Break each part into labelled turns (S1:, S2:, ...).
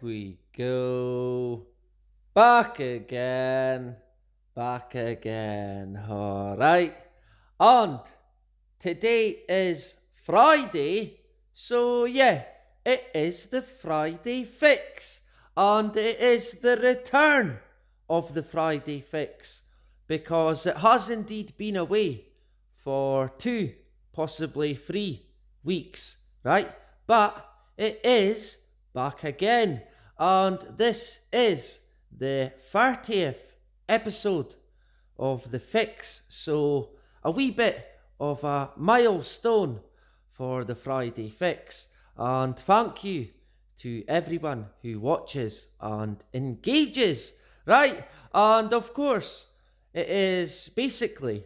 S1: we go. Back again. Back again. Alright. And today is Friday. So, yeah, it is the Friday Fix. And it is the return of the Friday Fix. Because it has indeed been away for 2, possibly 3 weeks, right? But it is back again. And this is the 30th episode of The Fix. So a wee bit of a milestone for the Friday Fix. And thank you to everyone who watches and engages, right? And of course, it is basically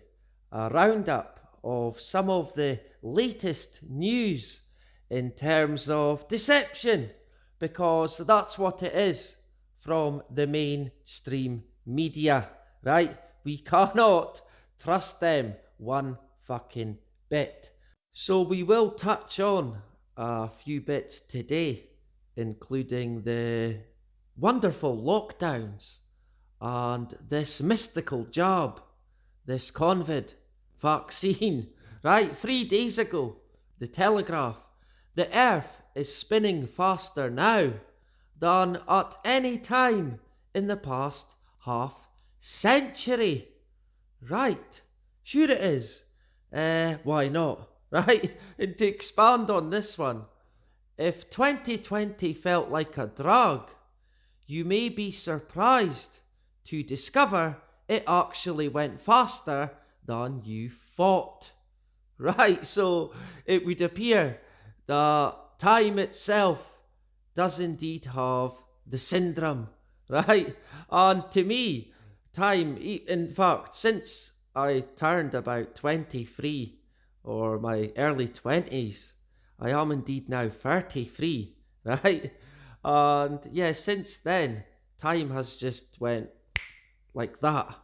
S1: a roundup of some of the latest news in terms of deception, because that's what it is from the mainstream media, right? We cannot trust them one fucking bit. So we will touch on a few bits today, including the wonderful lockdowns and this mystical jab, this COVID vaccine, right? 3 days ago, the Telegraph, the Earth is spinning faster now than at any time in the past half century. Right, sure it is. Why not? Right, and to expand on this one, if 2020 felt like a drug, you may be surprised to discover it actually went faster than you thought. Right, so it would appear that time itself does indeed have the syndrome, right? And to me, time, in fact, since I turned about 23 or my early 20s, I am indeed now 33, right? And yeah, since then, time has just went like that.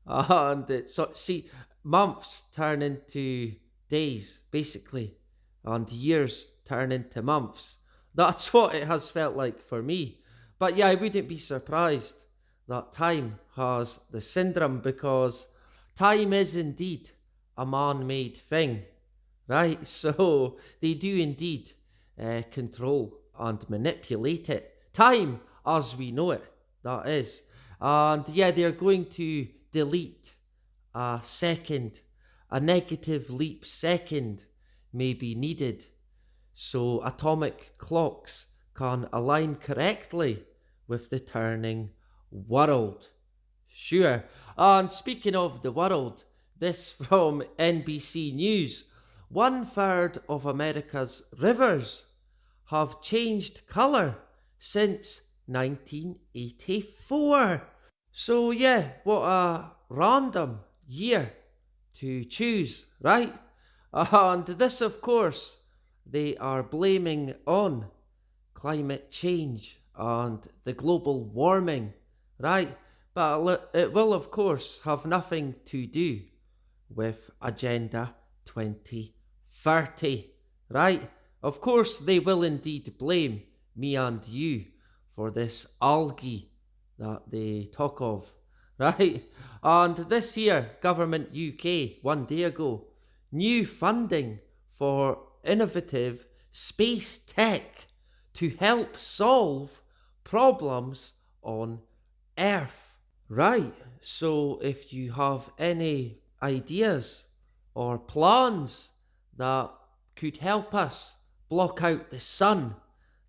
S1: And see, months turn into days, basically, and years turn into months. That's what it has felt like for me. But yeah, I wouldn't be surprised that time has the syndrome, because time is indeed a man-made thing, right? So they do indeed control and manipulate it. Time as we know it, that is. And yeah, they're going to delete a second, a negative leap second may be needed, so atomic clocks can align correctly with the turning world. Sure. And speaking of the world, this from NBC News. 1/3 of America's rivers have changed colour since 1984. So yeah, what a random year to choose, right? And this, of course, they are blaming on climate change and the global warming, right? But it will, of course, have nothing to do with Agenda 2030, right? Of course, they will indeed blame me and you for this algae that they talk of, right? And this year, Government UK, 1 day ago, new funding for innovative space tech to help solve problems on Earth. Right, so if you have any ideas or plans that could help us block out the sun,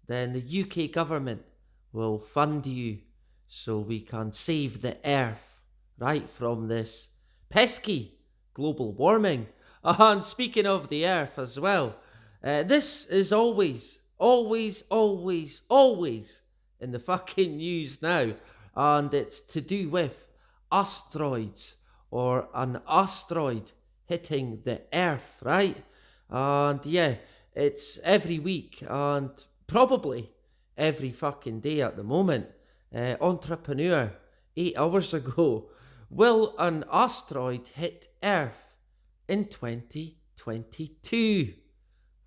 S1: then the UK government will fund you so we can save the Earth, right, from this pesky global warming. And speaking of the Earth as well, this is always in the fucking news now, and it's to do with asteroids, or an asteroid hitting the Earth, right? And yeah, it's every week and probably every fucking day at the moment. Entrepreneur, 8 hours ago, will an asteroid hit Earth in 2022?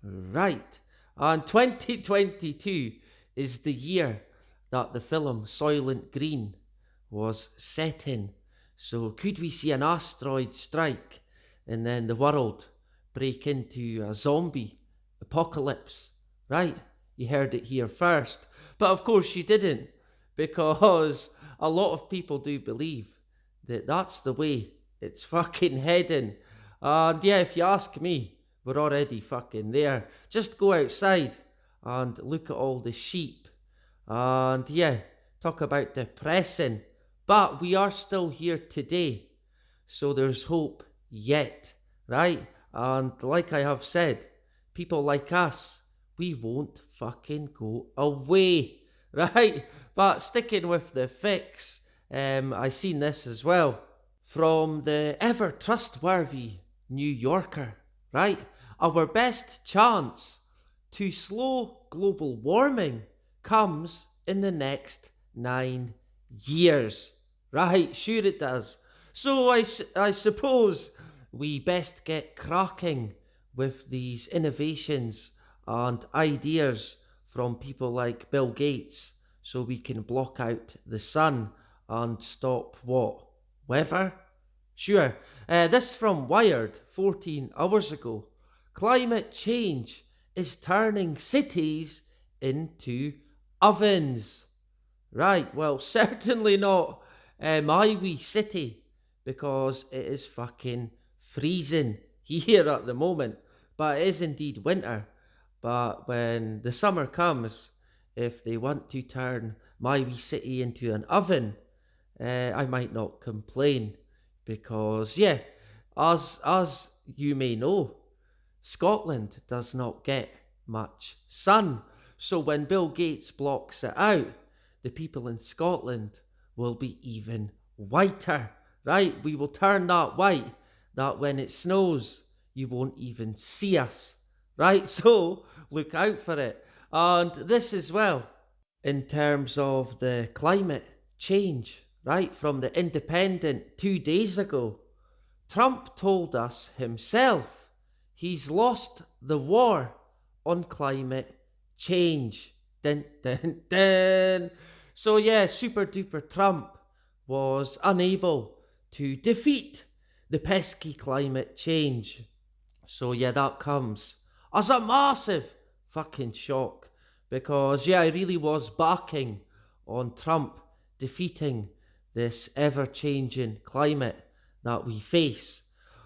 S1: Right. And 2022 is the year that the film Soylent Green was set in. So could we see an asteroid strike and then the world break into a zombie apocalypse? Right? You heard it here first. But of course you didn't, because a lot of people do believe that that's the way it's fucking heading. And yeah, if you ask me, we're already fucking there. Just go outside and look at all the sheep. And yeah, talk about depressing. But we are still here today. So there's hope yet, right? And like I have said, people like us, we won't fucking go away, right? But sticking with the fix, I seen this as well from the ever trustworthy New Yorker, right? Our best chance to slow global warming comes in the next 9 years. Right, sure it does. So I suppose we best get cracking with these innovations and ideas from people like Bill Gates so we can block out the sun and stop what? Weather? Sure. This from Wired 14 hours ago. Climate change is turning cities into ovens. Right, well, certainly not my wee city, because it is fucking freezing here at the moment. But it is indeed winter. But when the summer comes, if they want to turn my wee city into an oven, I might not complain, because yeah, as you may know, Scotland does not get much sun. So when Bill Gates blocks it out, the people in Scotland will be even whiter, right? We will turn that white that when it snows, you won't even see us, right? So look out for it. And this as well, in terms of the climate change, right? From the Independent 2 days ago, Trump told us himself he's lost the war on climate change. Dun, dun, dun. So yeah, super duper Trump was unable to defeat the pesky climate change. So yeah, that comes as a massive fucking shock, because yeah, I really was backing on Trump defeating this ever-changing climate that we face.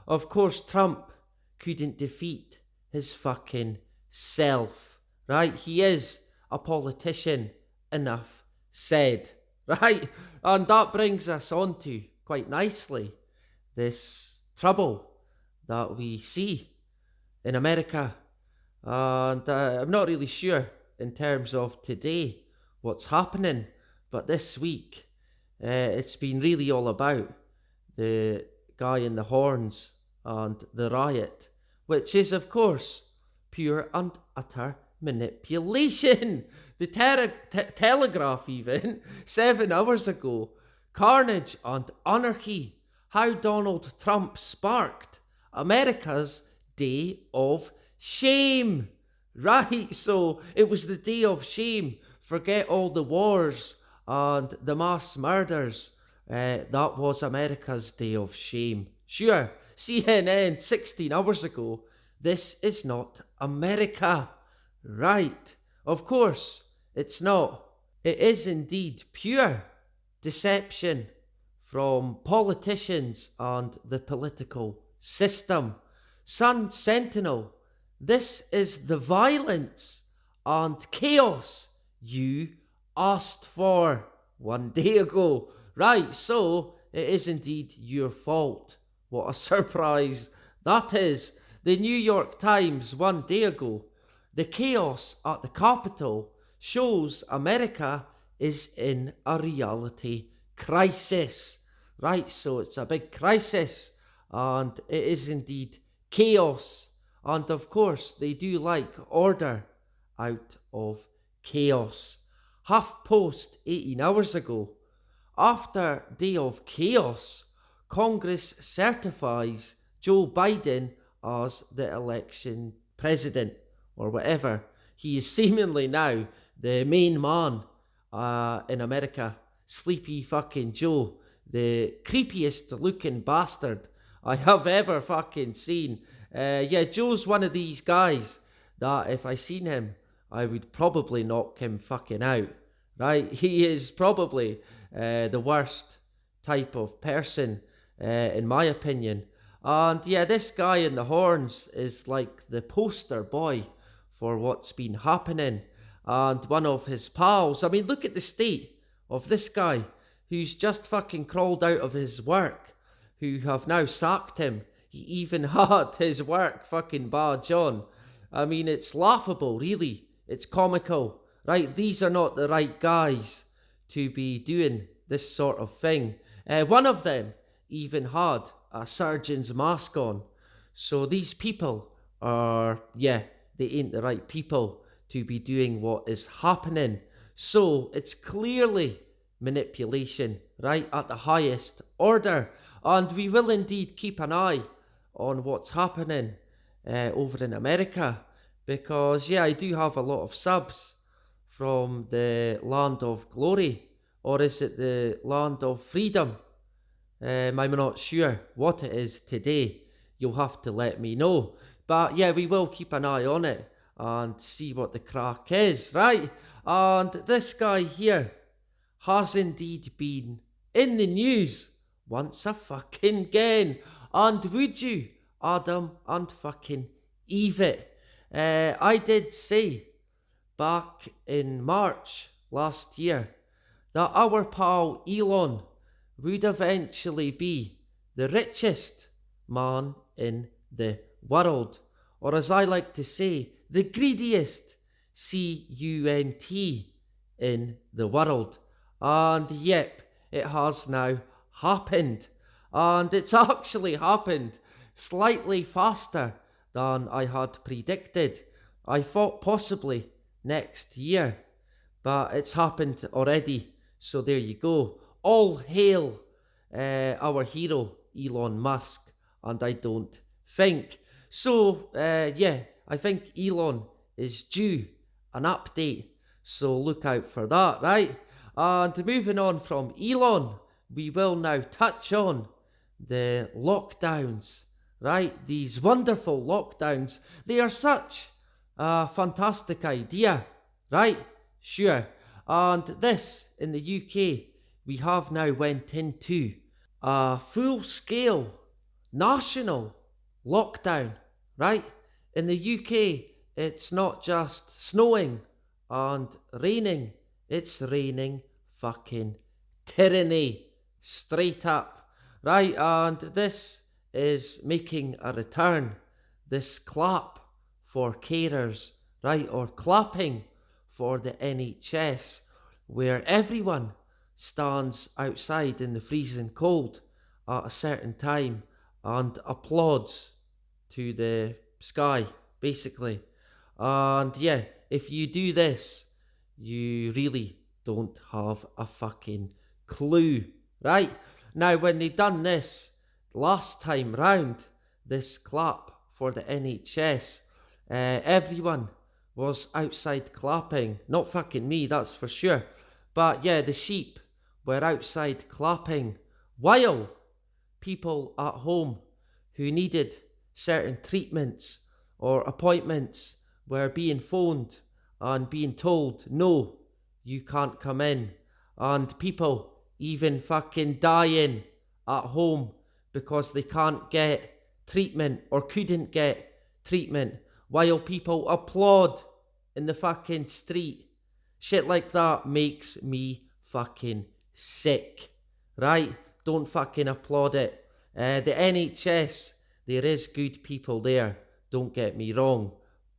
S1: Of course, Trump couldn't defeat his fucking self, right? He is a politician, enough said, right? And that brings us on to, quite nicely, this trouble that we see in America. And I'm not really sure in terms of today what's happening, but this week it's been really all about the guy in the horns and the riot, which is of course pure and utter manipulation. The Telegraph even 7 hours ago, carnage and anarchy, how Donald Trump sparked America's day of shame. Right, so it was the day of shame. Forget all the wars and the mass murders. That was America's day of shame. Sure, CNN 16 hours ago, this is not America. Right, of course, it's not. It is indeed pure deception from politicians and the political system. Sun Sentinel, this is the violence and chaos you asked for 1 day ago. Right, so it is indeed your fault. What a surprise that is. The New York Times 1 day ago, the chaos at the Capitol shows America is in a reality crisis. Right, so it's a big crisis, and it is indeed chaos. And of course, they do like order out of chaos. HuffPost 18 hours ago, after day of chaos, Congress certifies Joe Biden as the election president, or whatever. He is seemingly now the main man in America. Sleepy fucking Joe, the creepiest looking bastard I have ever fucking seen. Yeah, Joe's one of these guys that if I seen him, I would probably knock him fucking out. Right? He is probably the worst type of person, in my opinion. And yeah, this guy in the horns is like the poster boy for what's been happening. And one of his pals, I mean, look at the state of this guy who's just fucking crawled out of his work, who have now sacked him. He even had his work fucking badge on. I mean, it's laughable, really. It's comical, right? These are not the right guys to be doing this sort of thing. One of them even had a surgeon's mask on. So these people are, yeah, they ain't the right people to be doing what is happening. So it's clearly manipulation, right, at the highest order. And we will indeed keep an eye on what's happening over in America, because, yeah, I do have a lot of subs from the land of glory, or is it the land of freedom? I'm not sure what it is today. You'll have to let me know. But yeah, we will keep an eye on it and see what the crack is, right? And this guy here has indeed been in the news once a fucking again. And would you, Adam and fucking Eve? I did say back in March last year that our pal Elon would eventually be the richest man in the world, or as I like to say, the greediest cunt in the world. And yep, it has now happened, and it's actually happened slightly faster than I had predicted. I thought possibly next year, but it's happened already, so there you go. All hail our hero Elon Musk, and I don't think so. Yeah, I think Elon is due an update, so look out for that, right? And moving on from Elon, we will now touch on the lockdowns, right? These wonderful lockdowns. They are such a fantastic idea, right? Sure. And this, in the UK, we have now went into a full-scale national lockdown, right? In the UK, it's not just snowing and raining, it's raining fucking tyranny, straight up, right? And this is making a return, this clap for carers, right? Or clapping for the NHS, where everyone stands outside in the freezing cold at a certain time and applauds to the sky, basically. And yeah, if you do this, you really don't have a fucking clue, right? Now, when they done this last time round, this clap for the NHS, everyone was outside clapping. Not fucking me, that's for sure. But yeah, the sheep were outside clapping while people at home who needed certain treatments or appointments were being phoned and being told, no, you can't come in. And people even fucking dying at home because they can't get treatment or couldn't get treatment, while people applaud in the fucking street. Shit like that makes me fucking sick, right? Don't fucking applaud it. The NHS, there is good people there, don't get me wrong,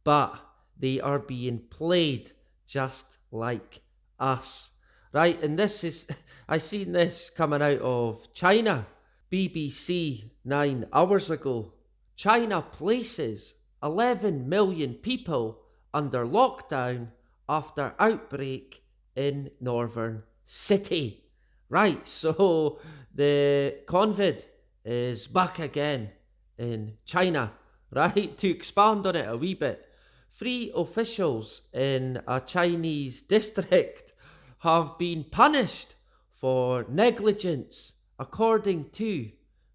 S1: but they are being played just like us, right? And this is, I seen this coming out of China, BBC 9 hours ago. China places 11 million people under lockdown after outbreak in northern city. Right, so the COVID is back again in China, right? To expand on it a wee bit, 3 officials in a Chinese district have been punished for negligence, according to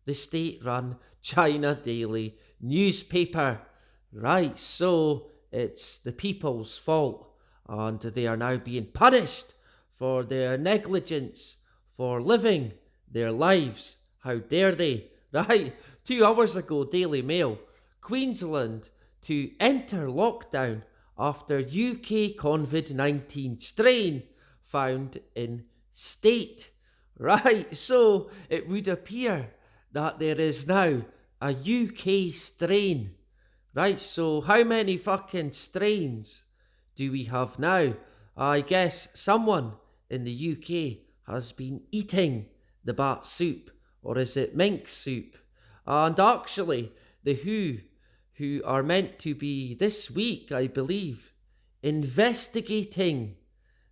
S1: the state-run China Daily newspaper. Right, so it's the people's fault, and they are now being punished for their negligence, for living their lives. How dare they? Right, 2 hours ago, Daily Mail, Queensland to enter lockdown after UK COVID-19 strain found in state. Right, so it would appear that there is now a UK strain. Right, so how many fucking strains do we have now? I guess someone in the UK has been eating the bat soup, or is it mink soup? And actually, the who are meant to be this week, I believe, investigating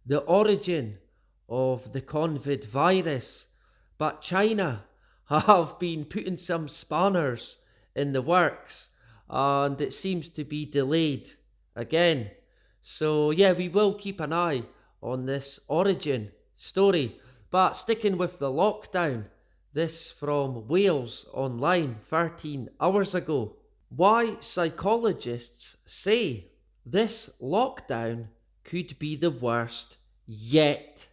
S1: the origin of the COVID virus, but China have been putting some spanners in the works, and it seems to be delayed again. So yeah, we will keep an eye on this origin story. But sticking with the lockdown, this from Wales Online 13 hours ago. Why psychologists say this lockdown could be the worst yet.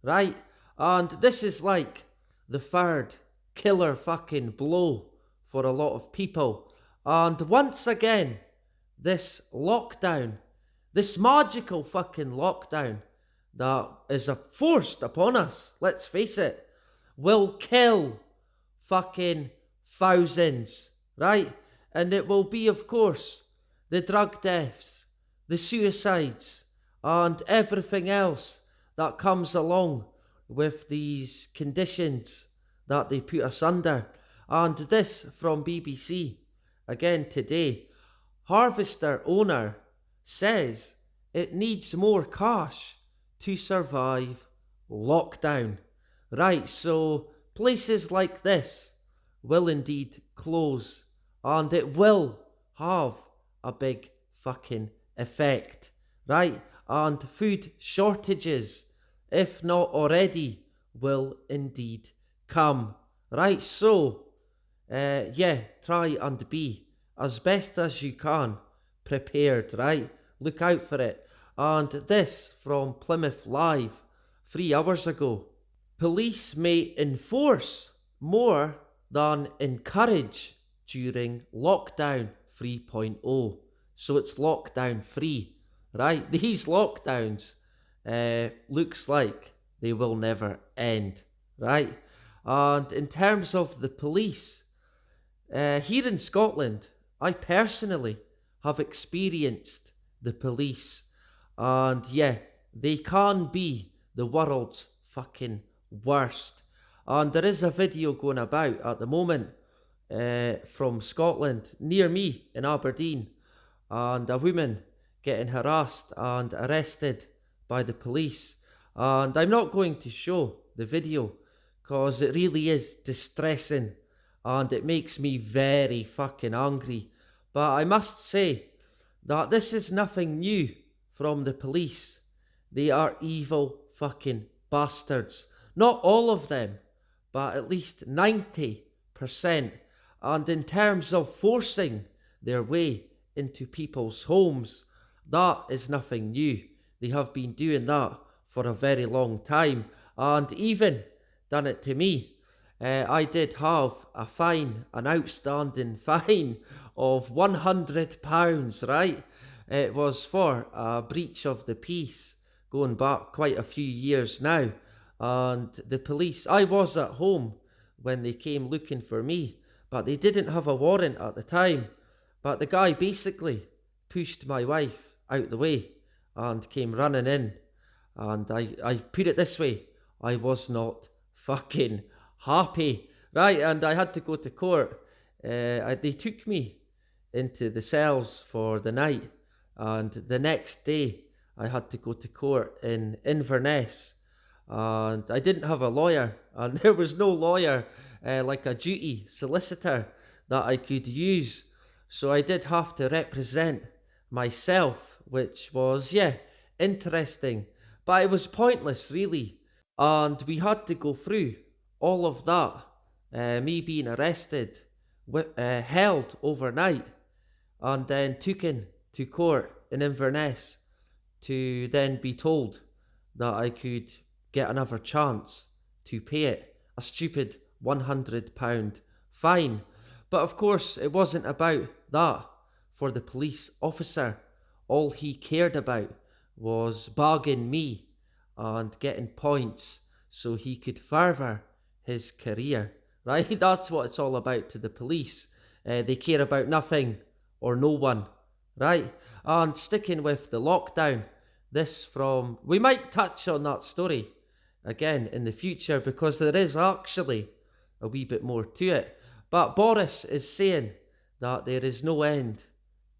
S1: Right? And this is like the third killer fucking blow for a lot of people. And once again, this lockdown, this magical fucking lockdown that is forced upon us, let's face it, will kill fucking thousands, right? And it will be, of course, the drug deaths, the suicides, and everything else that comes along with these conditions that they put us under. And this from BBC, again today, Harvester owner says it needs more cash to survive lockdown. Right, so places like this will indeed close, and it will have a big fucking effect, right? And food shortages, if not already, will indeed come, right? So, try and be as best as you can prepared, right? Look out for it. And this from Plymouth Live 3 hours ago. Police may enforce more than encourage during lockdown 3.0. So it's lockdown 3, right? These lockdowns looks like they will never end, right? And in terms of the police, here in Scotland, I personally have experienced the police, and yeah, they can be the world's fucking worst. And there is a video going about at the moment from Scotland, near me in Aberdeen, and a woman getting harassed and arrested by the police. And I'm not going to show the video because it really is distressing and it makes me very fucking angry. But I must say that this is nothing new from the police. They are evil fucking bastards. Not all of them, but at least 90%. And in terms of forcing their way into people's homes, that is nothing new. They have been doing that for a very long time, and even done it to me. I did have a fine, an outstanding fine of £100, right? It was for a breach of the peace, going back quite a few years now. And the police, I was at home when they came looking for me, but they didn't have a warrant at the time. But the guy basically pushed my wife out the way and came running in. And I put it this way, I was not fucking happy, right? And I had to go to court. They took me into the cells for the night, and the next day I had to go to court in Inverness. And I didn't have a lawyer, and there was no lawyer, like a duty solicitor that I could use. So I did have to represent myself, which was, interesting. But it was pointless, really. And we had to go through all of that. Me being arrested, held overnight, and then taken to court in Inverness to then be told that I could get another chance to pay it. A stupid £100 fine. But of course, it wasn't about that for the police officer. All he cared about was bagging me and getting points so he could further his career. Right? That's what it's all about to the police. They care about nothing or no one. Right? And sticking with the lockdown, we might touch on that story again in the future because there is actually a wee bit more to it. But Boris is saying that there is no end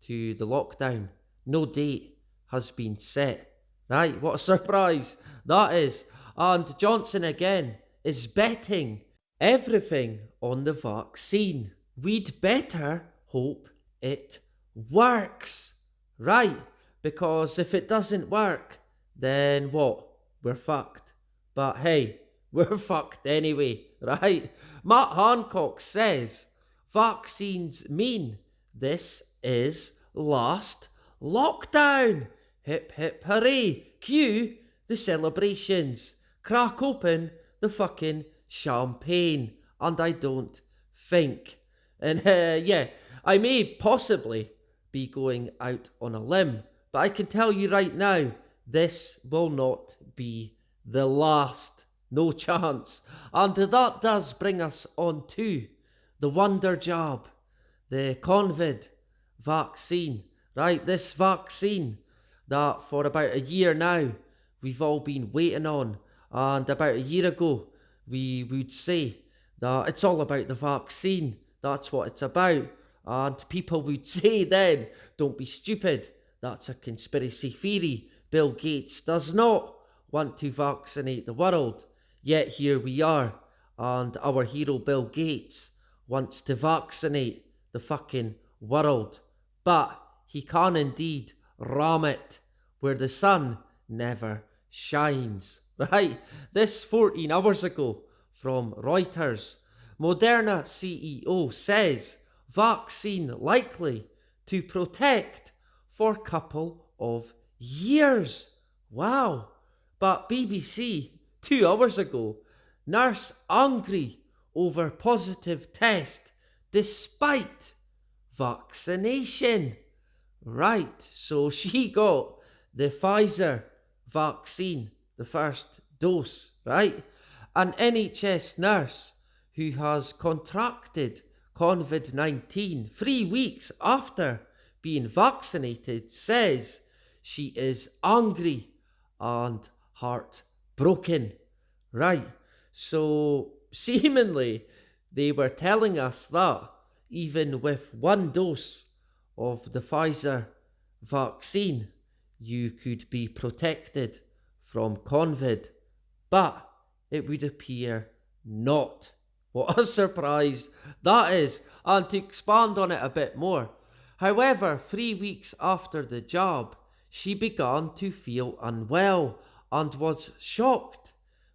S1: to the lockdown. No date has been set. Right? What a surprise that is. And Johnson again is betting everything on the vaccine. We'd better hope it works. Right? Because if it doesn't work, then what? We're fucked. But hey, we're fucked anyway, right? Matt Hancock says vaccines mean this is last lockdown. Hip hip hooray. Cue the celebrations. Crack open the fucking champagne. And I don't think. And yeah, I may possibly be going out on a limb, but I can tell you right now, this will not be the last. No chance. And that does bring us on to the wonder jab, the COVID vaccine. Right, this vaccine that for about a year now we've all been waiting on. And about a year ago we would say that it's all about the vaccine. That's what it's about. And people would say then, don't be stupid. That's a conspiracy theory. Bill Gates does not want to vaccinate the world. Yet here we are, and our hero Bill Gates wants to vaccinate the fucking world. But he can indeed ram it where the sun never shines. Right? This 14 hours ago from Reuters, Moderna CEO says vaccine likely to protect for couple of years. Wow. But BBC 2 hours ago, nurse angry over positive test despite vaccination. Right, so she got the Pfizer vaccine, the first dose, right? An NHS nurse who has contracted COVID-19 3 weeks after being vaccinated says she is angry and heartbroken. Right, so seemingly they were telling us that even with one dose of the Pfizer vaccine, you could be protected from COVID, but it would appear not. What a surprise that is. And to expand on it a bit more, however, 3 weeks after the jab, she began to feel unwell and was shocked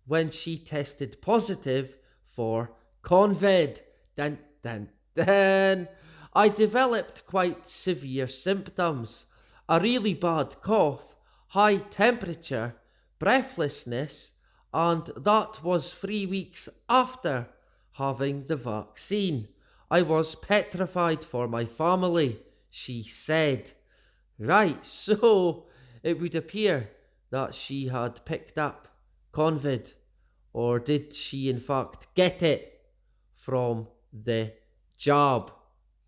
S1: when she tested positive for COVID. Dun, dun, dun. I developed quite severe symptoms, a really bad cough, high temperature, breathlessness, and that was 3 weeks after having the vaccine. I was petrified for my family, she said. Right, so it would appear that she had picked up COVID, or did she in fact get it from the jab?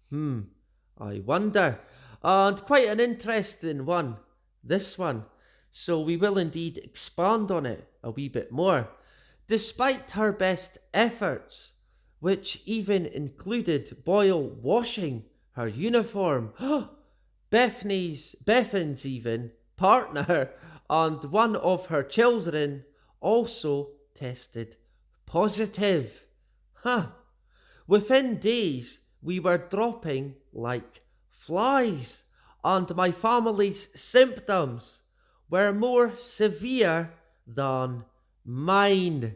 S1: I wonder. And quite an interesting one, this one. So we will indeed expand on it a wee bit more. Despite her best efforts, which even included Boyle washing her uniform, Bethany's even partner and one of her children also tested positive. Within days, we were dropping like flies, and my family's symptoms were more severe than mine.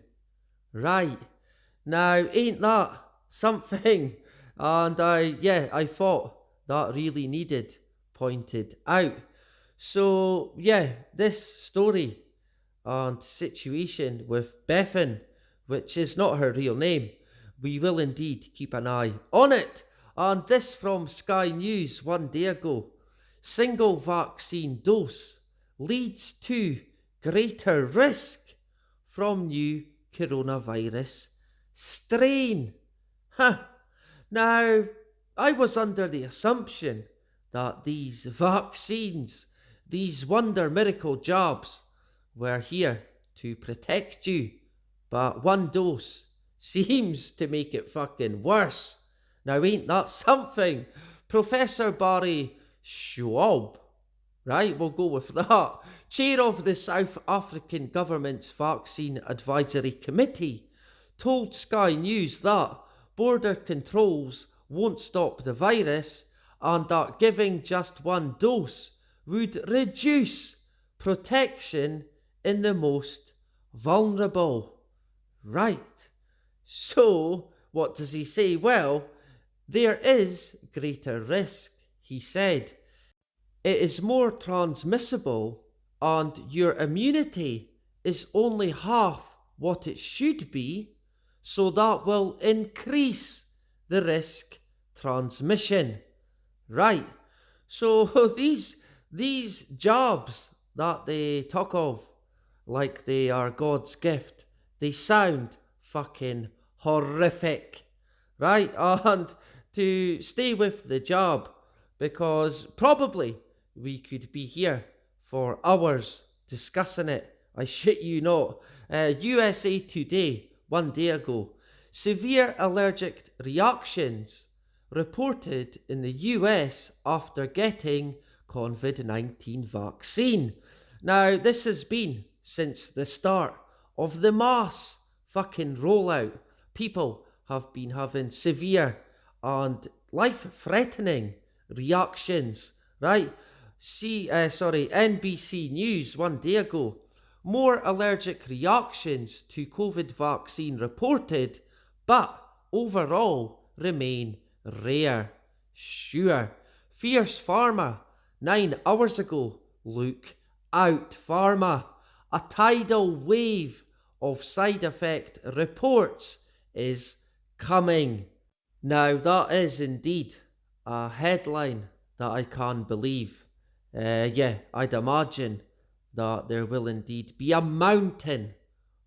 S1: Right. Now, ain't that something? And I thought that really needed pointed out. So, this story and situation with Bethan, which is not her real name, we will indeed keep an eye on it. And this from Sky News one day ago. Single vaccine dose leads to greater risk from new coronavirus strain. Now, I was under the assumption that these vaccines, these wonder miracle jobs, were here to protect you, but one dose seems to make it fucking worse. Now, ain't that something? Professor Barry Schwab, right, we'll go with that, chair of the South African government's Vaccine Advisory Committee, told Sky News that border controls won't stop the virus and that giving just one dose would reduce protection in the most vulnerable. Right. So, what does he say? Well, there is greater risk, he said. It is more transmissible and your immunity is only half what it should be, so that will increase the risk transmission. Right. So these jobs that they talk of like they are God's gift, they sound fucking horrific. Right? And to stay with the job, because probably we could be here for hours discussing it. I shit you not. USA Today, one day ago, severe allergic reactions reported in the US after getting COVID-19 vaccine. Now, this has been since the start of the mass fucking rollout. People have been having severe and life-threatening reactions, right? NBC News one day ago. More allergic reactions to COVID vaccine reported, but overall remain rare. Sure. Fierce Pharma, 9 hours ago. Look out, Pharma. A tidal wave of side effect reports is coming. Now, that is indeed a headline that I can't believe. I'd imagine that there will indeed be a mountain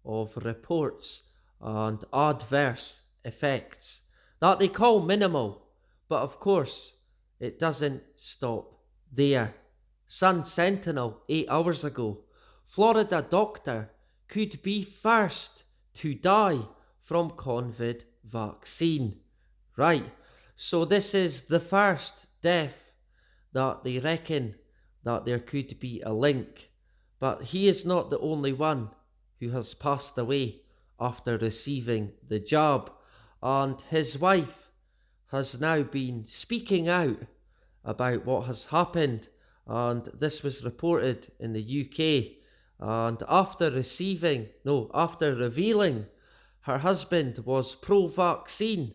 S1: of reports and adverse effects that they call minimal, but of course it doesn't stop there. Sun Sentinel, 8 hours ago. Florida doctor could be first to die from COVID vaccine. Right, so this is the first death that they reckon that there could be a link. But he is not the only one who has passed away after receiving the jab. And his wife has now been speaking out about what has happened. And this was reported in the UK. And after revealing her husband was pro-vaccine,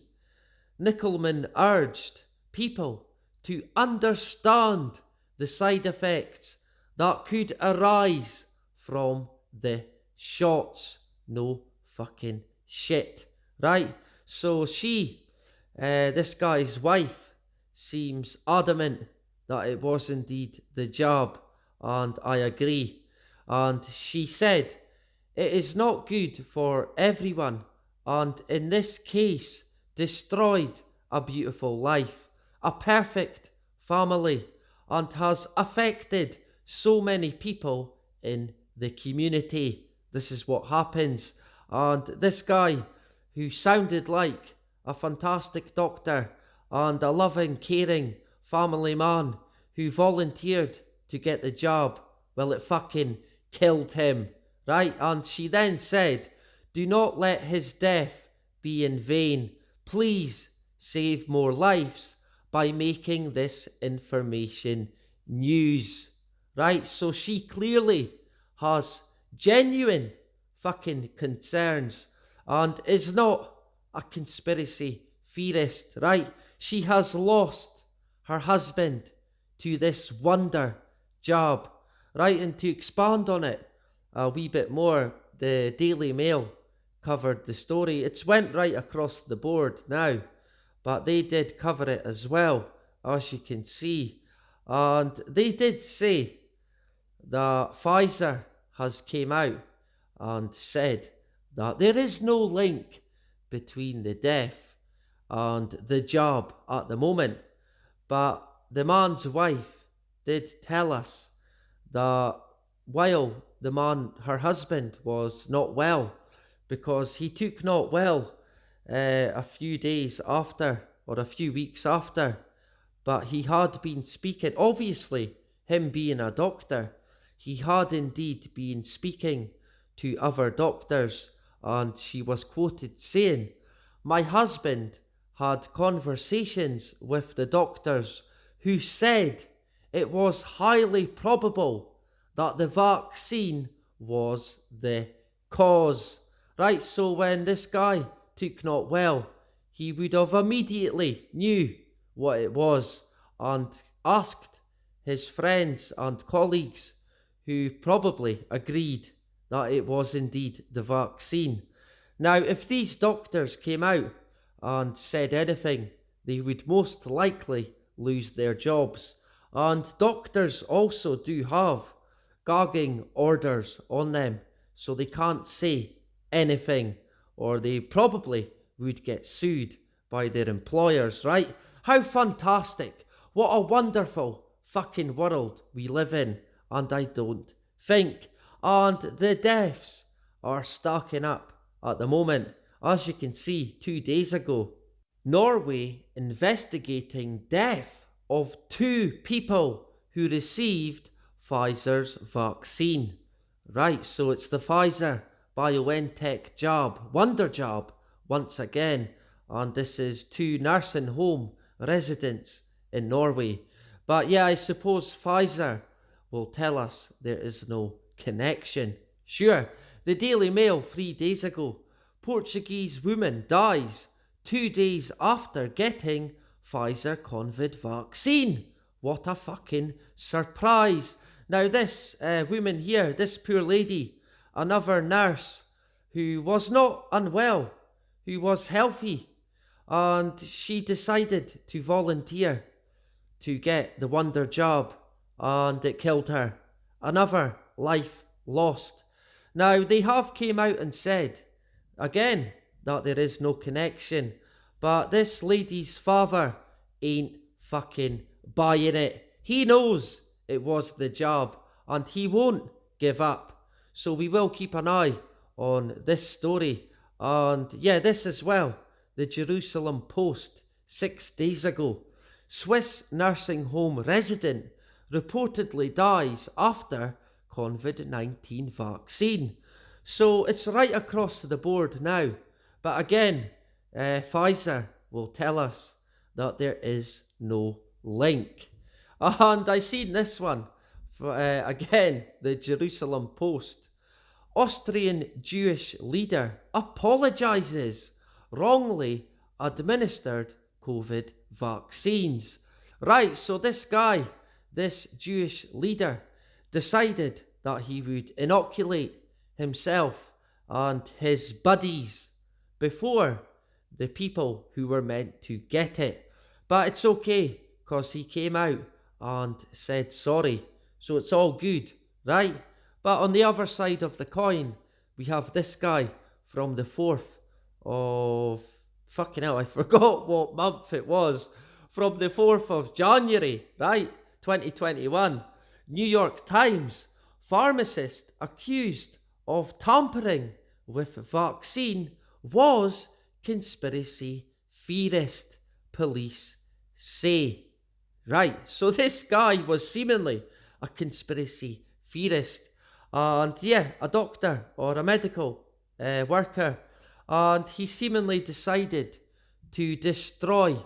S1: Nickelman urged people to understand the side effects that could arise from the shots. No fucking shit. Right? So this guy's wife, seems adamant that it was indeed the jab, and I agree. And she said, it is not good for everyone, and in this case, destroyed a beautiful life, a perfect family, and has affected so many people in the community. This is what happens. And this guy, who sounded like a fantastic doctor and a loving, caring family man who volunteered to get the job, well, it fucking killed him, right? And she then said, do not let his death be in vain. Please save more lives by making this information news. right? So she clearly has genuine fucking concerns and is not a conspiracy theorist, right? She has lost her husband to this wonder job, right? And to expand on it a wee bit more, the Daily Mail covered the story. It's went right across the board now, but they did cover it as well, as you can see. And they did say that Pfizer has came out and said that there is no link between the death and the job at the moment. But the man's wife did tell us that while her husband was not well, because he took not well a few days after, or a few weeks after, but he had been speaking, obviously, him being a doctor, he had indeed been speaking to other doctors, and she was quoted saying, "My husband had conversations with the doctors who said it was highly probable that the vaccine was the cause." Right, so when this guy took not well, he would have immediately knew what it was and asked his friends and colleagues, who probably agreed that it was indeed the vaccine. Now, if these doctors came out and said anything, they would most likely lose their jobs. And doctors also do have gagging orders on them, so they can't say anything, or they probably would get sued by their employers, right? How fantastic. What a wonderful fucking world we live in, and I don't think. And the deaths are stacking up at the moment. As you can see, 2 days ago, Norway investigating death of 2 people who received Pfizer's vaccine. Right, so it's the Pfizer BioNTech jab, wonder jab, once again. And this is 2 nursing home residents in Norway. But yeah, I suppose Pfizer will tell us there is no connection. Sure, the Daily Mail 3 days ago, Portuguese woman dies 2 days after getting Pfizer COVID vaccine. What a fucking surprise. Now this woman here, this poor lady, another nurse who was not unwell, who was healthy, and she decided to volunteer to get the wonder job, and it killed her. Another life lost. Now they have came out and said again that there is no connection, but this lady's father ain't fucking buying it. He knows it was the job and he won't give up. So we will keep an eye on this story. And yeah, this as well, the Jerusalem Post 6 days ago. Swiss nursing home resident reportedly dies after COVID-19 vaccine. So it's right across the board now. But again, Pfizer will tell us that there is no link. And I seen this one, again, the Jerusalem Post. Austrian Jewish leader apologises, wrongly administered COVID vaccines. Right, so this guy, this Jewish leader, decided that he would inoculate himself and his buddies before the people who were meant to get it. But it's okay, because he came out and said sorry. So it's all good, right? But on the other side of the coin, we have this guy from the 4th of... Fucking hell, I forgot what month it was. From the 4th of January, right? 2021. New York Times. Pharmacist accused of tampering with vaccine was conspiracy theorist, police say. Right, so this guy was seemingly a conspiracy theorist, and yeah, a doctor or a medical worker, and he seemingly decided to destroy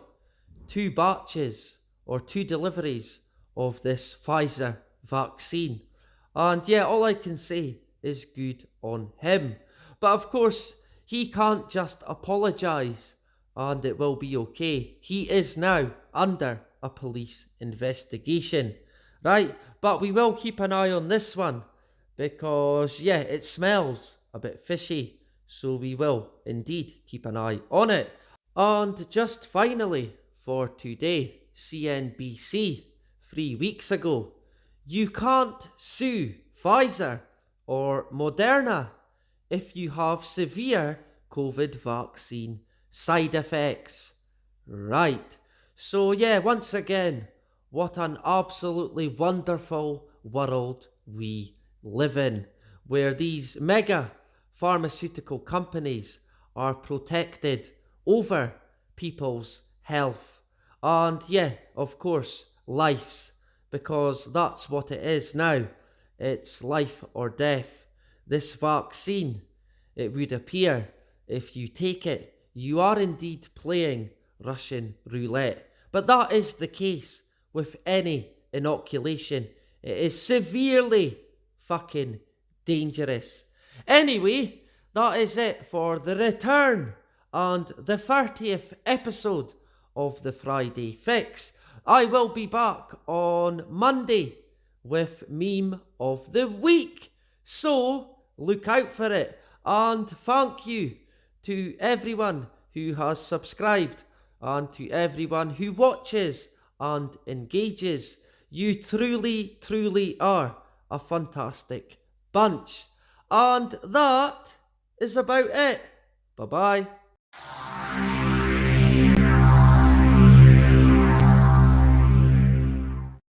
S1: 2 batches or 2 deliveries of this Pfizer vaccine. And yeah, all I can say is good on him. But of course, he can't just apologise and it will be okay. He is now under a police investigation, right? But we will keep an eye on this one because, yeah, it smells a bit fishy. So we will indeed keep an eye on it. And just finally for today, CNBC 3 weeks ago, you can't sue Pfizer or Moderna if you have severe COVID vaccine side effects. Right. So yeah, once again, what an absolutely wonderful world we live in, where these mega pharmaceutical companies are protected over people's health. And yeah, of course, lives, because that's what it is now. It's life or death. This vaccine, it would appear, if you take it, you are indeed playing Russian roulette. But that is the case with any inoculation. It is severely fucking dangerous. Anyway, that is it for the return and the 30th episode of the Friday Fix. I will be back on Monday with Meme of the Week. So look out for it. And thank you to everyone who has subscribed and to everyone who watches and engages. You truly, truly are a fantastic bunch. And that is about it. Bye-bye.